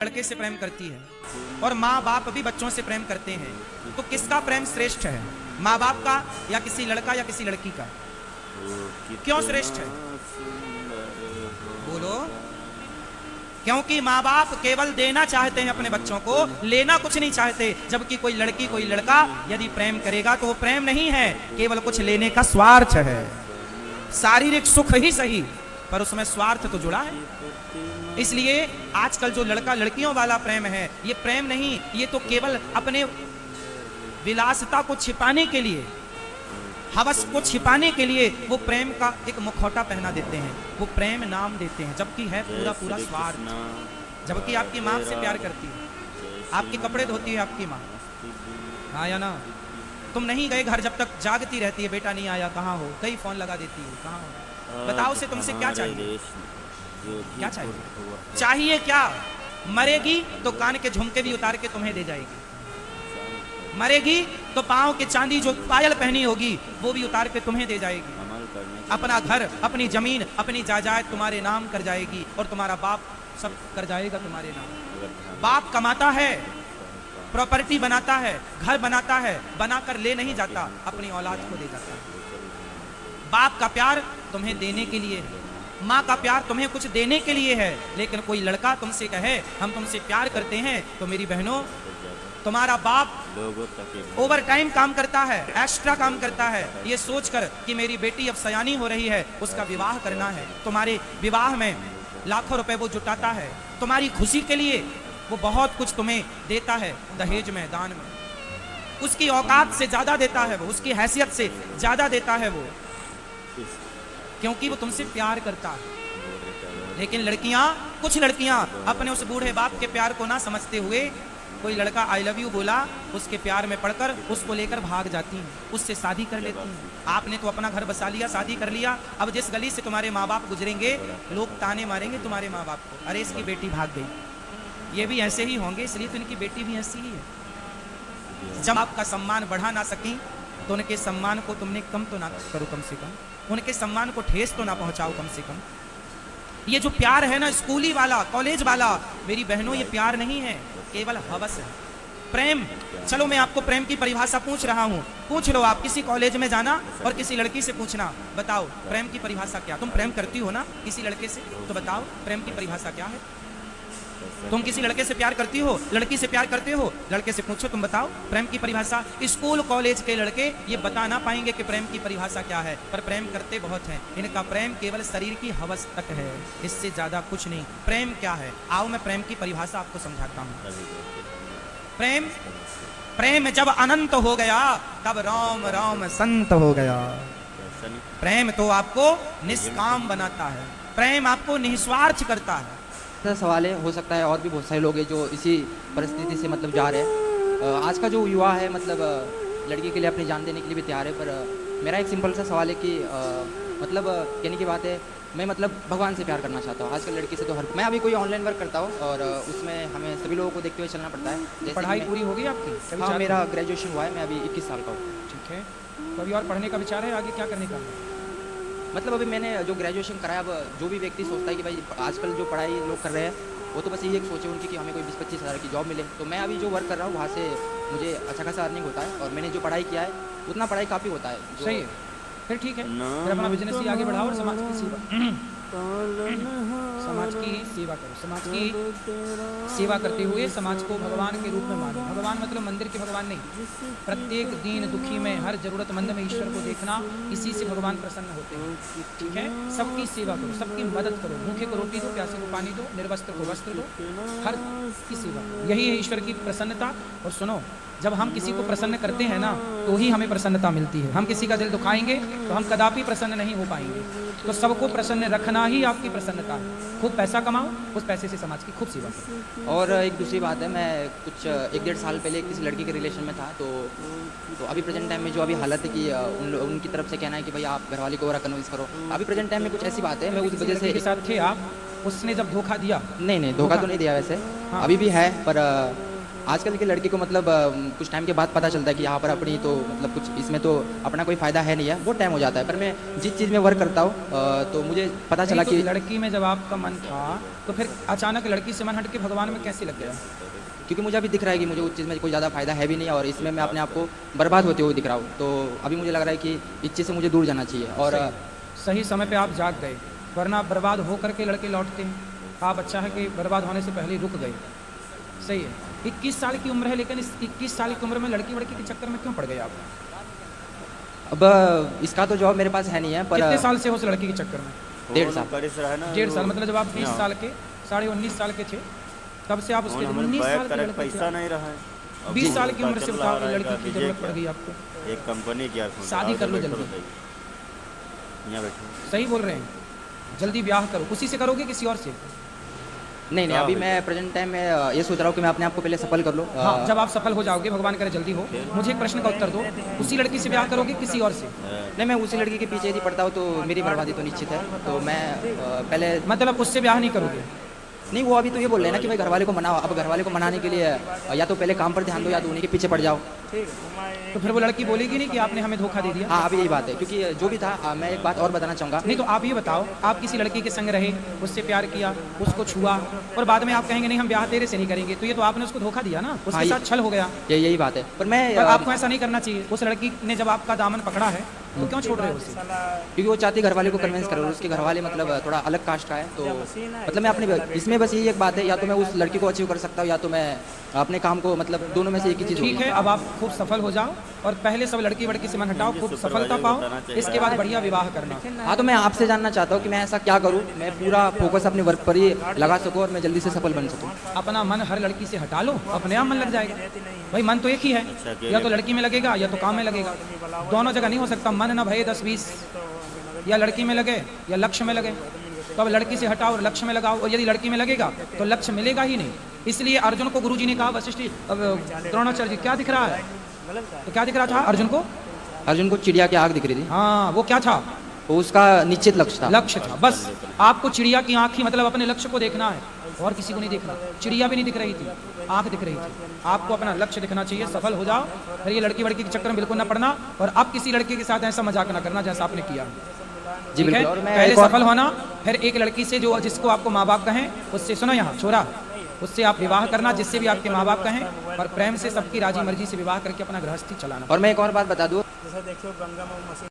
लड़के से प्रेम करती है और माँ बाप भी बच्चों से प्रेम करते हैं, तो किसका प्रेम श्रेष्ठ है, माँ बाप का या किसी लड़का या किसी लड़की का? क्यों श्रेष्ठ है? बोलो। क्योंकि माँ बाप केवल देना चाहते हैं अपने बच्चों को, लेना कुछ नहीं चाहते। जबकि कोई लड़की कोई लड़का यदि प्रेम करेगा तो वो प्रेम नहीं है, केवल कुछ लेने का स्वार्थ है। शारीरिक सुख ही सही पर उसमें स्वार्थ तो जुड़ा है। इसलिए आजकल जो लड़का लड़कियों वाला प्रेम है, ये प्रेम नहीं, ये तो केवल अपने विलासिता को छिपाने के लिए, हवस को छिपाने के लिए वो प्रेम का एक मुखौटा पहना देते हैं, वो प्रेम नाम देते हैं, जबकि है पूरा पूरा स्वार्थ। जबकि आपकी माँ से प्यार करती है, आपके कपड़े धोती है आपकी माँ, हाँ या ना? तुम नहीं गए घर जब तक जागती रहती है, बेटा नहीं आया, कहाँ हो? कई फोन लगा देती है, कहाँ हो? बताओ से तुमसे क्या चाहिए? क्या चाहिए? चाहिए क्या? मरेगी तो कान के झुमके भी उतार के तुम्हें दे जाएगी, मरेगी तो पांव के चांदी जो पायल पहनी होगी वो भी उतार के तुम्हें दे जाएगी। अपना घर, अपनी जमीन, अपनी जायदाद तुम्हारे नाम कर जाएगी और तुम्हारा बाप सब कर जाएगा तुम्हारे नाम। बाप कमाता है, प्रॉपर्टी बनाता है, घर बनाता है, बनाकर ले नहीं जाता, अपनी औलाद को दे जाता है। बाप का प्यार तुम्हें देने के लिए है, माँ का प्यार तुम्हें कुछ देने के लिए है। लेकिन कोई लड़का तुमसे कहे हम तुमसे प्यार करते हैं, तो मेरी बहनों, तुम्हारा बाप ओवर टाइम काम करता है, एक्स्ट्रा काम करता है, ये सोचकर कि मेरी बेटी अब सयानी हो रही है, उसका विवाह करना है। तुम्हारे विवाह में लाखों रुपए वो जुटाता है, तुम्हारी खुशी के लिए वो बहुत कुछ तुम्हें देता है, दहेज में, दान में। उसकी औकात से ज्यादा देता है वो, उसकी हैसियत से ज्यादा देता है वो, क्योंकि वो तुमसे प्यार करता है। लेकिन लड़कियां, कुछ लड़कियां अपने उस बूढ़े बाप के प्यार को ना समझते हुए, कोई लड़का आई लव यू बोला, उसके प्यार में पड़कर उसको लेकर भाग जाती हैं, उससे शादी कर लेती हैं। आपने तो अपना घर बसा लिया, शादी कर लिया, अब जिस गली से तुम्हारे माँ बाप गुजरेंगे लोग ताने मारेंगे तुम्हारे माँ बाप को, अरे इसकी बेटी भाग गई। ये भी ऐसे ही होंगे, इसलिए तो इनकी बेटी भी ऐसी ही है। जब आपका सम्मान बढ़ा ना सकी तो उनके सम्मान को तुमने कम तो ना करो, कम से कम उनके सम्मान को ठेस तो ना पहुंचाओ कम से कम। ये जो प्यार है ना, स्कूली वाला, कॉलेज वाला, मेरी बहनों, ये प्यार नहीं है, केवल हवस है, प्रेम। चलो मैं आपको प्रेम की परिभाषा पूछ रहा हूँ, पूछ लो आप, किसी कॉलेज में जाना और किसी लड़की से पूछना, बताओ प्रेम की परिभाषा क्या? तुम प्रेम करती हो ना किसी लड़के से, तो बताओ प्रेम की परिभाषा क्या है? तुम किसी लड़के से प्यार करती हो, लड़की से प्यार करते हो, लड़के से पूछो तुम बताओ प्रेम की परिभाषा। स्कूल कॉलेज के लड़के ये बता ना पाएंगे कि प्रेम की परिभाषा क्या है, पर प्रेम करते बहुत हैं। इनका प्रेम केवल शरीर की हवस तक है, इससे ज्यादा कुछ नहीं। प्रेम क्या है? आओ मैं प्रेम की परिभाषा आपको समझाता हूँ। प्रेम, प्रेम जब अनंत हो गया तब राम राम संत हो गया। प्रेम तो आपको निष्काम बनाता है, प्रेम आपको निस्वार्थ करता है। सवाल है, हो सकता है और भी बहुत सारे लोग हैं जो इसी परिस्थिति से मतलब जा रहे हैं। आज का जो युवा है मतलब लड़की के लिए अपनी जान देने के लिए भी तैयार है। पर मेरा एक सिंपल सा सवाल है कि मतलब कहने की बात है, मैं मतलब भगवान से प्यार करना चाहता हूँ। आजकल लड़की से तो हर, मैं अभी कोई ऑनलाइन वर्क करता हूँ और उसमें हमें सभी लोगों को देखते हुए चलना पड़ता है। पढ़ाई पूरी होगी आपकी? हाँ, मेरा ग्रेजुएशन हुआ है, मैं अभी 21 साल का हूँ। ठीक है, तो अभी और पढ़ने का विचार है, आगे क्या करने का? मतलब अभी मैंने जो ग्रेजुएशन कराया, अब जो भी व्यक्ति सोचता है कि भाई आजकल जो पढ़ाई लोग कर रहे हैं वो तो बस यही एक सोचे उनकी कि हमें कोई 20-25 हज़ार की जॉब मिले। तो मैं अभी जो वर्क कर रहा हूँ वहाँ से मुझे अच्छा खासा अर्निंग होता है और मैंने जो पढ़ाई किया है उतना पढ़ाई काफ़ी होता है। सही है, फिर ठीक है, फिर अपना बिजनेस ही आगे बढ़ाओ और समाज की सेवा, समाज की सेवा करो। समाज की सेवा करते हुए समाज को भगवान के रूप में मानो। भगवान मतलब मंदिर के भगवान नहीं, प्रत्येक दीन दुखी में, हर जरूरतमंद में ईश्वर को देखना, इसी से भगवान प्रसन्न होते हैं। ठीक है, सबकी सेवा करो, सबकी मदद करो, भूखे को रोटी दो, प्यासे को पानी दो, निर्वस्त्र को वस्त्र दो, हर की सेवा। यही है ईश्वर की प्रसन्नता। और सुनो, जब हम किसी को प्रसन्न करते हैं ना तो ही हमें प्रसन्नता मिलती है। हम किसी का दिल दुखाएंगे तो हम कदापि प्रसन्न नहीं हो पाएंगे। तो सबको प्रसन्न रखना ही आपकी प्रसन्नता है। खूब पैसा कमाओ, उस पैसे से समाज की खूब सेवा करो। और एक दूसरी बात है, मैं कुछ 1-1.5 साल पहले किसी लड़की के रिलेशन में था, तो अभी प्रेजेंट टाइम में जो अभी हालत है कि उनकी तरफ से कहना है कि भाई आप घरवाली को कन्विंस करो। अभी प्रेजेंट टाइम में कुछ ऐसी बात है, मैं उस वजह से के साथ थे आप, उसने जब धोखा दिया? नहीं, धोखा तो नहीं दिया वैसे, हाँ। अभी भी है, पर आजकल की लड़की को मतलब कुछ टाइम के बाद पता चलता है कि यहाँ पर अपनी तो मतलब कुछ इसमें तो अपना कोई फ़ायदा है नहीं है, बहुत टाइम हो जाता है। पर मैं जिस चीज़ में वर्क करता हूँ तो मुझे पता चला नहीं, कि तो लड़की में जब आपका मन था तो फिर अचानक लड़की से मन हट के भगवान में कैसे लग गया? क्योंकि मुझे अभी दिख रहा है कि मुझे उस चीज़ में कोई ज़्यादा फ़ायदा है भी नहीं और इसमें मैं अपने आप को बर्बाद होते हुए दिख रहा हूँ। तो अभी मुझे लग रहा है कि इस चीज़ से मुझे दूर जाना चाहिए और सही समय पे आप जाग गए, वरना बर्बाद हो करके लड़के लौटते हैं। आप अच्छा है कि बर्बाद होने से पहले ही रुक गए। सही है। 21 साल की उम्र है, लेकिन इस 21 साल की उम्र में लड़की वड़की के चक्कर में क्यों पड़ गए आप? अब इसका तो जवाब मेरे पास है नहीं है, पर कितने साल से हो उस लड़की के चक्कर में? 1.5 साल। 1.5 साल मतलब जब आप 20 साल के 19.5 साल के थे तब से आप उसके 19 साल के लड़के पैसा थे। नहीं रहा है। 20 साल की उम्र से चल बताओ रहा लड़की की है, जरूरत पड़ गई आपको। एक कंपनी क्या शादी कर लो जल्दी। यहाँ बैठो। सही बोल रहे हैं, जल्दी ब्याह करो। उसी से करोगे किसी और से? नहीं, अभी मैं प्रेजेंट टाइम में ये सोच रहा हूँ कि मैं अपने आप को पहले सफल कर लूँ। हाँ, जब आप सफल हो जाओगे, भगवान करे जल्दी हो, मुझे एक प्रश्न का उत्तर दो। उसी लड़की से ब्याह करोगे किसी और से? नहीं, मैं उसी लड़की के पीछे यदि पड़ता हूँ तो मेरी बर्बादी तो निश्चित है। तो मैं पहले मतलब आप उससे ब्याह नहीं करोगे? नहीं, वो अभी तो ये बोल रहे हैं ना कि भाई घरवाले को मनाओ। अब घरवाले को मनाने के लिए या तो पहले काम पर ध्यान दो या तो उन्हीं के पीछे पड़ जाओ। तो फिर वो लड़की बोलेगी नहीं कि आपने हमें धोखा दे दिया? हाँ, अभी यही बात है, क्योंकि जो भी था मैं एक बात और बताना चाहूँगा। नहीं, तो आप ये बताओ, आप किसी लड़की के संग रहे, उससे प्यार किया, उसको छुआ और बाद में आप कहेंगे नहीं हम ब्याह तेरे से नहीं करेंगे, तो ये तो आपने उसको धोखा दिया ना, उसके हाँ, साथ छल हो गया। यही बात है। पर मैं पर आपको ऐसा नहीं करना चाहिए। उस लड़की ने जब आपका दामन पकड़ा है तो क्यों छोड़ रहे हो उसे? क्योंकि वो चाहती घरवाले को कन्विंस करो, उसके घरवाले मतलब थोड़ा अलग कास्ट का है। तो मतलब मैं अपने इसमें बस यही एक बात है, या तो मैं उस लड़की को अचीव कर सकता हूँ या तो मैं अपने काम को मतलब दोनों में से एक ही चीज़ ठीक होगी। है, अब आप खूब सफल हो जाओ और पहले सब लड़की वड़की से मन हटाओ, खूब सफलता पाओ, इसके बाद बढ़िया विवाह करना। हाँ, तो मैं आपसे जानना चाहता हूँ कि मैं ऐसा क्या करूँ मैं पूरा फोकस अपने वर्क पर ही लगा सकूँ और मैं जल्दी से सफल बन सकूँ। अपना मन हर लड़की से हटा लो, अपने आप मन लग जाएगा। भाई मन तो एक ही है, या तो लड़की में लगेगा या तो काम में लगेगा। दोनों जगह नहीं हो सकता। मन ना भय 10-20, या लड़की में लगे या लक्ष्य में लगे। तो अब लड़की से हटाओ और लक्ष्य में लगाओ, और यदि लड़की में लगेगा तो लक्ष्य मिलेगा ही नहीं। इसलिए अर्जुन को गुरुजी ने कहा, वशिष्ठ द्रोणाचार्य जी, क्या दिख रहा है? तो क्या दिख रहा था अर्जुन को? अर्जुन को चिड़िया की आँख दिख रही थी। हाँ, वो क्या था? वो उसका निश्चित लक्ष्य था। लक्ष्य था। बस आपको चिड़िया की आँख ही मतलब अपने लक्ष्य को देखना है और किसी को नहीं देखना। चिड़िया भी नहीं दिख रही थी, आँख दिख रही थी। आपको अपना लक्ष्य दिखना चाहिए, सफल हो जाओ। फिर ये लड़की वड़की के चक्कर में बिल्कुल ना पड़ना, और अब किसी लड़के के साथ ऐसा मजाक ना करना जैसा आपने किया। जी ठीक है? बिल्कुल। और मैं पहले एक और- सफल होना, फिर एक लड़की से जो जिसको आपको माँ बाप कहें उससे, सुनो यहाँ छोरा, उससे आप विवाह करना जिससे भी आपके माँ बाप कहें, और प्रेम से सबकी राजी मर्जी से विवाह करके अपना गृहस्थी चलाना। और मैं एक और बात बता दूँ, जैसे देखियो गंगा में मशीन